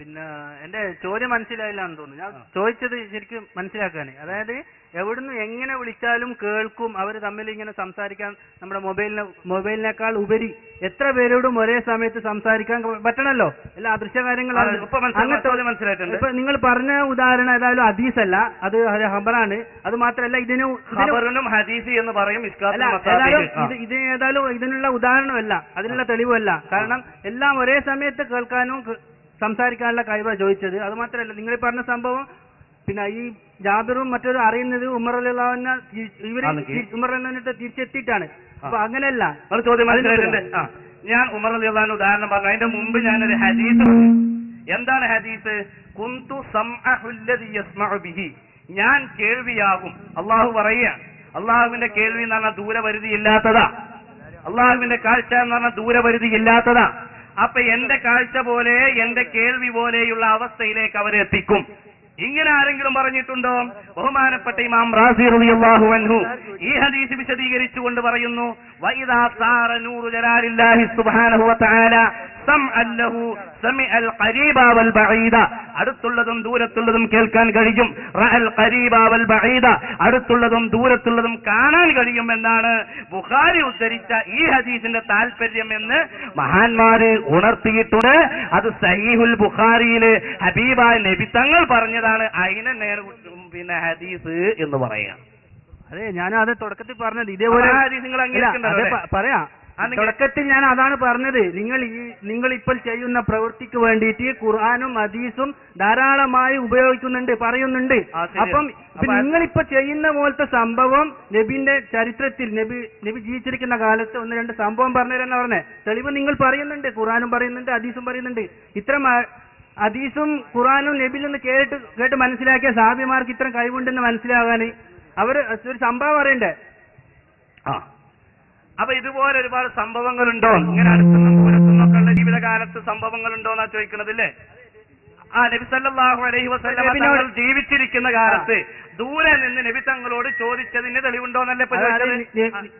പിന്നെ എന്റെ ചോദ്യം മനസ്സിലായില്ല എന്ന് തോന്നുന്നു. ഞാൻ ചോദിച്ചത് ശരിക്കും മനസ്സിലാക്കാന്, അതായത് എവിടുന്ന് എങ്ങനെ വിളിച്ചാലും കേൾക്കും, അവർ തമ്മിൽ ഇങ്ങനെ സംസാരിക്കാൻ നമ്മുടെ മൊബൈലിനേക്കാൾ ഉപരി എത്ര പേരോടും ഒരേ സമയത്ത് സംസാരിക്കാൻ പറ്റണല്ലോ, എല്ലാ അദൃശ്യ കാര്യങ്ങളാണ്. ഇപ്പൊ നിങ്ങൾ പറഞ്ഞ ഉദാഹരണം ഏതായാലും ഹദീസല്ല, അത് ഖബറാണ്. അത് മാത്രമല്ല ഇതിനും ഹദീസ് എന്ന് പറയും. ഇത് ഏതായാലും ഇതിനുള്ള ഉദാഹരണമല്ല, അതിനുള്ള തെളിവല്ല. കാരണം എല്ലാം ഒരേ സമയത്ത് കേൾക്കാനും സംസാരിക്കാനുള്ള കഴിവാണ് ചോദിച്ചത്. അത് മാത്രമല്ല നിങ്ങൾ പറഞ്ഞ സംഭവം, പിന്നെ ഈ ജാബിറും മറ്റൊരു അറിയുന്നത് ഉമർ റളിയല്ലാഹു ഇവര് ഉമർ റളിയല്ലാഹു തിരിച്ചെത്തിയിട്ടാണ്. അപ്പൊ അങ്ങനെയല്ല. ചോദ്യം മനസ്സിലായിട്ടുണ്ട്. ഞാൻ ഉമർ റളിയല്ലാഹു ഉദാഹരണം പറഞ്ഞു. അതിന്റെ മുമ്പ് ഞാനൊരു ഹദീസ്. എന്താണ് ഹദീസ്? കുന്തു സംഅഹുല്ലദി യസ്മഉ ബിഹി, ഞാൻ കേൾവിയാകും. അള്ളാഹു പറയുക, അള്ളാഹുവിന്റെ കേൾവി എന്ന് പറഞ്ഞാൽ ദൂരപരിധി ഇല്ലാത്തതാ. അള്ളാഹുവിന്റെ കാഴ്ച എന്ന് പറഞ്ഞാൽ ദൂരപരിധി ഇല്ലാത്തതാ. അപ്പൊ എന്റെ കാഴ്ച പോലെ എന്റെ കേൾവി പോലെയുള്ള അവസ്ഥയിലേക്ക് അവരെത്തിക്കും. ഇങ്ങനെ ആരെങ്കിലും പറഞ്ഞിട്ടുണ്ടോ? ബഹുമാനപ്പെട്ട ഇമാം റാസി റളിയല്ലാഹു അൻഹു ഈ ഹദീസ് വിശദീകരിച്ചുകൊണ്ട് പറയുന്നു, വഇദാ സാറ നൂറു ജലാലില്ലാഹി സുബ്ഹാനഹു വ തആല സമഅൻ ലഹു സമിഅൽ ഖരീബ വൽ ബഈദ, അടുത്തുള്ളതും ദൂരത്തുള്ളതും കേൾക്കാൻ കഴിയും. റഅൽ ഖരീബ വൽ ബഈദ, അടുത്തുള്ളതും ദൂരത്തുള്ളതും കാണാൻ കഴിയും എന്നാണ് ബുഖാരി ഉദ്ധരിച്ച ഈ ഹദീസിന്റെ താല്പര്യം എന്ന് മഹാന്മാര് ഉണർത്തിയിട്ടുണ്ട്. അത് സഹീഹുൽ ബുഖാരിയില് ഹബീബായ നബി തങ്ങൾ പറഞ്ഞതാണ്. അതിനെ പിന്നെ ഹദീസ് എന്ന് പറയാം. അതെ, ഞാൻ അത് തുടക്കത്തിൽ പറഞ്ഞത് ഇതേപോലെ ഹദീസ് നിങ്ങൾ അംഗീകരിക്കുന്നുണ്ടോ? പറയാം. തുടക്കത്തിൽ ഞാൻ അതാണ് പറഞ്ഞത്. നിങ്ങൾ ഇപ്പോൾ ചെയ്യുന്ന പ്രവൃത്തിക്ക് വേണ്ടിയിട്ട് ഖുർആനും ഹദീസും ധാരാളമായി ഉപയോഗിക്കുന്നുണ്ട്, പറയുന്നുണ്ട്. അപ്പം നിങ്ങളിപ്പോ ചെയ്യുന്ന പോലത്തെ സംഭവം നബിന്റെ ചരിത്രത്തിൽ നബി ജീവിച്ചിരിക്കുന്ന കാലത്ത് ഒന്ന് രണ്ട് സംഭവം പറഞ്ഞുതരാൻ പറഞ്ഞേ. തെളിവ് നിങ്ങൾ പറയുന്നുണ്ട്, ഖുർആനും പറയുന്നുണ്ട്, ഹദീസും പറയുന്നുണ്ട്. ഇത്തരം ഹദീസും ഖുർആനും നബിയിൽ നിന്ന് കേട്ട് മനസ്സിലാക്കിയ സഹാബിമാർക്ക് ഇത്തരം കഴിവുണ്ടെന്ന് മനസ്സിലാകാൻ അവർ ഒരു സംഭവം പറയണ്ടേ. അപ്പൊ ഇതുപോലെ ഒരുപാട് സംഭവങ്ങളുണ്ടോ? ഇങ്ങനെ അടുത്തുനിന്നും ദൂരത്തുനിന്നൊക്കെ ഉള്ള ജീവിതകാലത്ത് സംഭവങ്ങളുണ്ടോ എന്നാ ചോദിക്കണത് അല്ലേ? നബി സല്ലല്ലാഹു അലൈഹി വസല്ലം തങ്ങൾ ജീവിച്ചിരിക്കുന്ന കാലത്ത് ദൂരെ നിന്ന് നബി തങ്ങളോട് ചോദിച്ചതിന് തെളിവുണ്ടോന്നല്ലേ?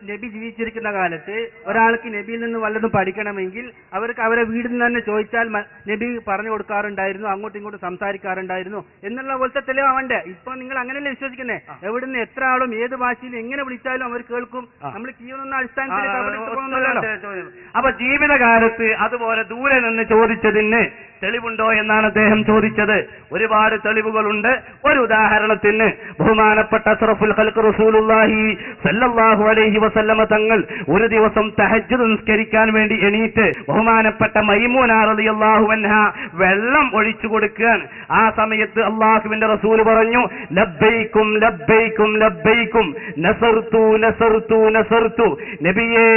നബി ജീവിച്ചിരിക്കുന്ന കാലത്ത് ഒരാൾക്ക് നബിയിൽ നിന്ന് വല്ലതും പഠിക്കണമെങ്കിൽ അവർക്ക് അവരെ വീട്ടിൽ നിന്ന് തന്നെ ചോദിച്ചാൽ നബി പറഞ്ഞു കൊടുക്കാറുണ്ടായിരുന്നു, അങ്ങോട്ടും ഇങ്ങോട്ടും സംസാരിക്കാറുണ്ടായിരുന്നു എന്നുള്ള പോലത്തെ തെളിവാവണ്ടേ? ഇപ്പൊ നിങ്ങൾ അങ്ങനെയല്ലേ വിശ്വസിക്കുന്നേ? എവിടുന്ന് എത്ര ആളും ഏത് ഭാഷയിൽ എങ്ങനെ വിളിച്ചാലും അവർ കേൾക്കും. നമ്മൾ ചെയ്യുന്ന അടിസ്ഥാനത്തിൽ. അപ്പൊ ജീവിതകാലത്ത് അതുപോലെ ദൂരെ നിന്ന് ചോദിച്ചതിന് തെളിവുണ്ടോ എന്നാണ് അദ്ദേഹം ചോദിച്ചത്. ഒരുപാട് തെളിവുകളുണ്ട്. ഒരു ഉദാഹരണത്തിന് ബഹുമാനപ്പെട്ട അഷ്റഫുൽ ഖൽഖ് റസൂലുള്ളാഹി സല്ലല്ലാഹു അലൈഹി വസല്ലമ തങ്ങൾ ഒരു ദിവസം തഹജ്ജുദ് നിസ്കരിക്കാൻ വേണ്ടി എണീറ്റ് ബഹുമാനപ്പെട്ട മൈമൂന റളിയല്ലാഹു അൻഹ വെള്ളം ഒഴിച്ചു കൊടുക്കുകയാണ്. ആ സമയത്ത് അല്ലാഹുവിന്റെ റസൂൽ പറഞ്ഞു, ലബ്ബൈക്കും ലബ്ബൈക്കും ലബ്ബൈക്കും നസർതു നസർതു നസർതു. നബിയേ,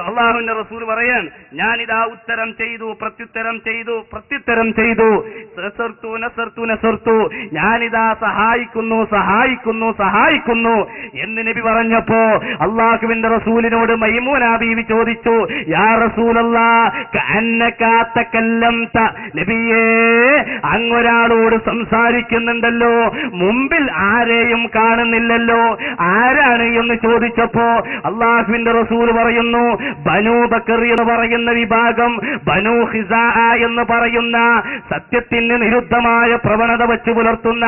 അല്ലാഹുവിന്റെ റസൂൽ പറയാൻ, ഞാനിതാ ഉത്തരം ചെയ്തു, പ്രത്യുത്തരം ചെയ്തു, പ്രത്യുത്തരം ചെയ്തു. നസർതു നസർതു നസർതു, ഞാനിതാ സഹായിക്കുന്നു സഹായിക്കുന്നു സഹായിക്കുന്നു എന്ന് നബി പറഞ്ഞപ്പോ അല്ലാഹുവിന്റെ റസൂലിനോട് മൈമൂന ബീവി ചോദിച്ചു, യാ റസൂലല്ലാഹ് കഅന്നക തകല്ലംത, നബിയേ അങ്ങൊരാളോട് സംസാരിക്കുന്നുണ്ടല്ലോ, മുമ്പിൽ ആരെയും കാണുന്നില്ലല്ലോ, ആരാണ് എന്ന് ചോദിച്ചപ്പോ അല്ലാഹുവിന്റെ റസൂൽ പറയുന്നു, ബനൂ ബക്കർ എന്ന് പറയുന്ന വിഭാഗം, ബനൂ ഖിസാ എന്ന് പറയുന്ന സത്യത്തിന് വിരുദ്ധമായ പ്രവണത വെച്ച് പുലർത്തുന്ന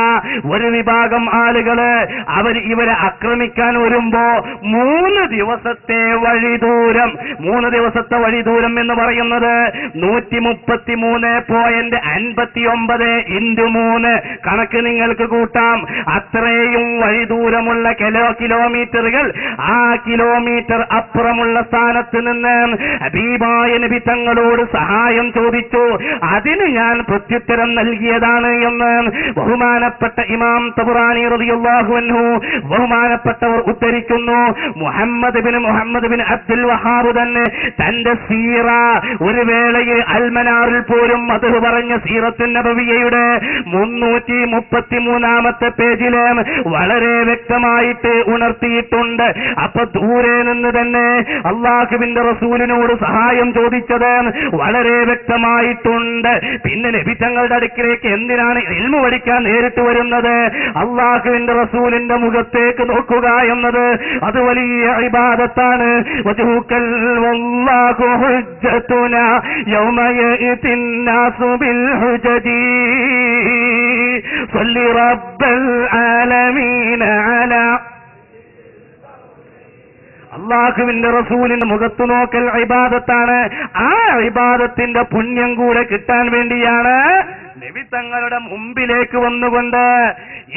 ഒരു വിഭാഗം ആളുകള് ഇവരെ ആക്രമിക്കാൻ വരുമ്പോ 3 ദിവസത്തെ വഴിദൂരം, 3 ദിവസത്തെ വഴിദൂരം എന്ന് പറയുന്നത് 133.59 × 3 കണക്ക് നിങ്ങൾക്ക് കൂട്ടാം. അത്രയും വഴിദൂരമുള്ള കിലോമീറ്ററുകൾ, ആ കിലോമീറ്റർ അപ്പുറമുള്ള സ്ഥാനത്ത് നിന്ന് ഹബീബായ നബി തങ്ങളോട് സഹായം ചോദിച്ചു. അതിന് ഞാൻ പ്രത്യുത്തരം നൽകിയതാണ് എന്ന് ബഹുമാനപ്പെട്ട ഇമാം തബറാനി റളിയല്ലാഹു അൻഹു ബഹുമാനപ്പെട്ടവർ ഉദ്ധരിക്കുന്നു. മുഹമ്മദ് ബിൻ അബ്ദുൽ വഹാബ് തന്നെ തന്റെ സീറ ഒരു വേളയിൽ അൽമനാറിൽ പോലും അത് പറഞ്ഞ സീറത്തുൻ നബവിയ്യയുടെ 333-ാമത്തെ പേജില് വളരെ വ്യക്തമായിട്ട് ഉണർത്തിയിട്ടുണ്ട്. അപ്പൊ ദൂരെ നിന്ന് തന്നെ അല്ലാഹുവിന്റെ റസൂലിനോട് സഹായം ചോദിച്ചത് വളരെ വ്യക്തമായിട്ടുണ്ട്. പിന്നെ നബി തങ്ങളുടെ അടുക്കിലേക്ക് എന്തിനാണ് ഇൽമു പഠിക്കാൻ നേരിട്ട് വരുന്നത്? അള്ളാഹുവിന്റെ റസൂലിന്റെ മുഖത്തേക്ക് നോക്കുക എന്നത് അത് വലിയ ഇബാദത്താണ്. വജൂക്കൽ വല്ലാഹു ഹുജ്ജതുനാ യൗമ യഅതിൻ നാസു ബിൽ ഹുജജി സ്വല്ലി റബ്ബൽ ആലമീന അലാ. അള്ളാഹുവിന്റെ റസൂലിന്റെ മുഖത്തു നോക്കൽ ഇബാദത്താണ്. ആ ഇബാദത്തിന്റെ പുണ്യം കൂടെ കിട്ടാൻ വേണ്ടിയാണ് നബി തങ്ങളുടെ മുമ്പിലേക്ക് വന്നുകൊണ്ട്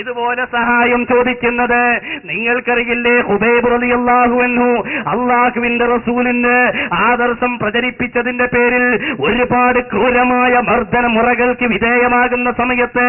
ഇതുപോലെ സഹായം ചോദിക്കുന്നത്. നിങ്ങൾക്കറിയില്ലേ, ഹുബൈബ് റളിയല്ലാഹു അൻഹു അള്ളാഹുവിന്റെ റസൂലിന് ആദർശം പ്രചരിപ്പിച്ചതിന്റെ പേരിൽ ഒരുപാട് ക്രൂരമായ മർദ്ദന മുറകൾക്ക് വിധേയമാകുന്ന സമയത്ത്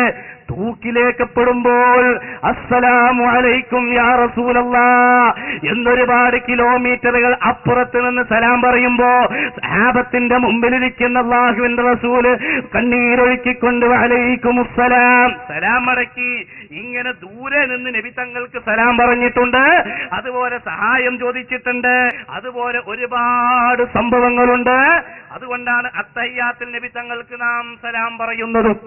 തൂക്കിലേക്കപ്പെടുമ്പോൾ അസ്സലാമു അലൈക്കും യാ റസൂലല്ലാഹ് എന്നൊരുപാട് കിലോമീറ്ററുകൾ അപ്പുറത്ത് നിന്ന് സലാം പറയുമ്പോ സഹാബത്തിന്റെ മുമ്പിലിരിക്കുന്ന അല്ലാഹുവിന്റെ റസൂല് കണ്ണീരൊഴുക്കിക്കൊണ്ട് വഅലൈക്കുമുസ്സലാം സലാം മടക്കി ഇങ്ങനെ ദൂരെ നിന്ന് നബി തങ്ങൾക്ക് സലാം പറഞ്ഞിട്ടുണ്ട്. അതുപോലെ സഹായം ചോദിച്ചിട്ടുണ്ട്. അതുപോലെ ഒരുപാട് സംഭവങ്ങളുണ്ട്. അതുകൊണ്ടാണ് അത്തഹിയ്യാത്തിൽ നബി തങ്ങൾക്ക് നാം സലാം പറയുന്നതും.